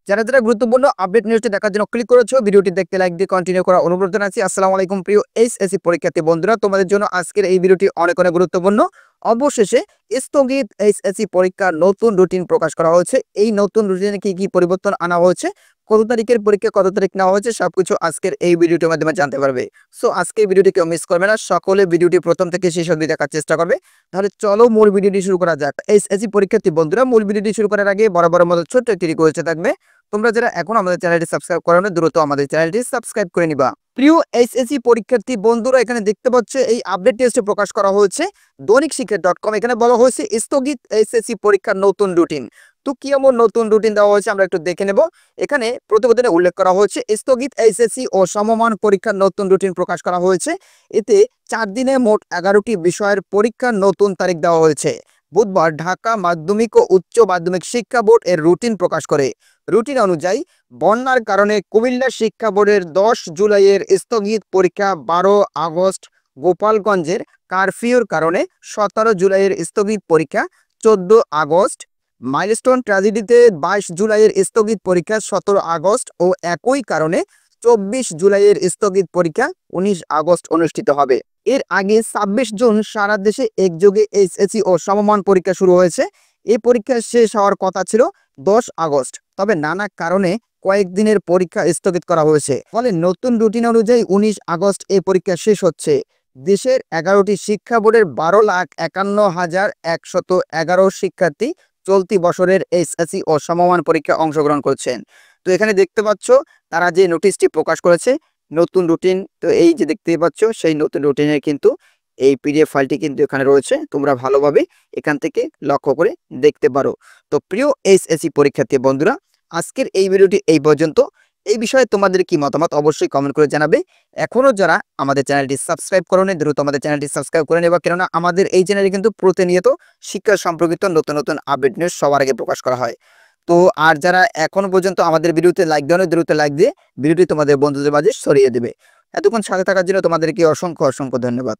যারা যারা গুরুত্বপূর্ণ আপডেট নিউজটি দেখার জন্য ক্লিক করেছো, ভিডিওটি দেখতে লাইক দিয়ে কন্টিনিউ করার অনুরোধ জানাচ্ছি। আসসালামু আলাইকুম প্রিয় এইচএসসি পরীক্ষার্থী বন্ধুরা, তোমাদের জন্য আজকের এই ভিডিওটি অনেক অনেক গুরুত্বপূর্ণ। অবশেষে স্থগিত এইচএসসি পরীক্ষার নতুন রুটিন প্রকাশ করা হয়েছে। এই নতুন রুটিনে কি কি পরিবর্তন আনা হয়েছে, কত তারিখের পরীক্ষা কত তারিখ নেওয়া হয়েছে, সবকিছু আজকের এই ভিডিওটির মাধ্যমে জানতে পারবে। সো আজকের ভিডিওটি কেউ মিস করবে না, সকলে ভিডিওটি প্রথম থেকে শেষ অবধি দেখার চেষ্টা করবে। তাহলে চলো মূল ভিডিওটি শুরু করা যাক। এইচএসসি পরীক্ষার্থী বন্ধুরা, মূল ভিডিওটি শুরু করার আগে বরাবর মতো ছোট্ট একটি রিকোয়েস্ট থাকবে, তোমরা যারা এখন আমাদের চ্যানেলটি সাবস্ক্রাইব করো না, দ্রুত আমাদের চ্যানেলটি সাবস্ক্রাইব করে নিবা। প্রিয় এইচএসসি পরীক্ষার্থী বন্ধুরা, এখানে দেখতে পাচ্ছ এই আপডেট টেস্টে প্রকাশ করা হয়েছে দৈনিকশিক্ষা.com। এখানে বলা হয়েছে স্থগিত এইচএসসি পরীক্ষার নতুন রুটিন। তো কি এমন নতুন রুটিন দেওয়া হয়েছে আমরা একটু দেখে নেব। এখানে প্রতিবেদনে উল্লেখ করা হয়েছে স্থগিত এইচএসসি ও সমমান পরীক্ষার নতুন রুটিন প্রকাশ করা হয়েছে। এতে 4 দিনে মোট 11টি বিষয়ের পরীক্ষার নতুন তারিখ দেওয়া হয়েছে। বুধবার ঢাকা মাধ্যমিক ও উচ্চ মাধ্যমিক শিক্ষা বোর্ড এর রুটিন প্রকাশ করে। রুটিন অনুযায়ী বন্যার কারণে কুমিল্লা শিক্ষা বোর্ডের 10 জুলাইয়ের স্থগিত পরীক্ষা 12 আগস্ট, গোপালগঞ্জের কারফিউর কারণে 17 জুলাইয়ের স্থগিত পরীক্ষা 14 আগস্ট, মাইলস্টোন ট্র্যাজেডিতে 22 জুলাইয়ের স্থগিত পরীক্ষা 17 আগস্ট ও একই কারণে 24 জুলাইয়ের স্থগিত পরীক্ষা 19 আগস্ট অনুষ্ঠিত হবে। এর আগে 26 জুন সারা দেশে একযোগে এইচএসসি ও সমমান পরীক্ষা শুরু হয়েছে। এই পরীক্ষা শেষ হওয়ার কথা ছিল 10 আগস্ট, তবে নানা কারণে কয়েকদিনের পরীক্ষা স্থগিত করা হয়েছে। ফলে নতুন রুটিন অনুযায়ী 19 আগস্ট এই পরীক্ষা শেষ হচ্ছে। দেশের 11টি শিক্ষা বোর্ডের 12,51,111 শিক্ষার্থী চলতি বছরের এইচএসসি ও সমমান পরীক্ষা অংশগ্রহণ করছেন। তো এখানে দেখতে পাচ্ছ তারা যে নোটিশটি প্রকাশ করেছে নতুন রুটিন, তো এই যে দেখতে পাচ্ছ সেই নতুন রুটিনের কিন্তু এই পিডিএফ ফাইলটি কিন্তু এখানে রয়েছে, তোমরা ভালোভাবে এখান থেকে লক্ষ্য করে দেখতে পারো। তো প্রিয় এইচএসসি পরীক্ষার্থী বন্ধুরা, আজকের এই ভিডিওটি এই পর্যন্ত। এই বিষয়ে তোমাদের কি মতামত অবশ্যই কমেন্ট করে জানাবে। এখনো যারা আমাদের চ্যানেলটি সাবস্ক্রাইব করোনি, দ্রুত আমাদের চ্যানেলটি সাবস্ক্রাইব করে নেবা, কেননা আমাদের এই চ্যানেলে কিন্তু প্রতিনিয়ত শিক্ষা সম্পর্কিত নতুন নতুন আপডেট নিউজ সবার আগে প্রকাশ করা হয়। তো আর যারা এখনো পর্যন্ত আমাদের ভিডিওতে লাইক দেওয়া, দ্রুত লাইক দিয়ে ভিডিওটি তোমাদের বন্ধুদের মাঝে ছড়িয়ে দেবে। এতক্ষণ সাথে থাকার জন্য তোমাদেরকে অসংখ্য অসংখ্য ধন্যবাদ।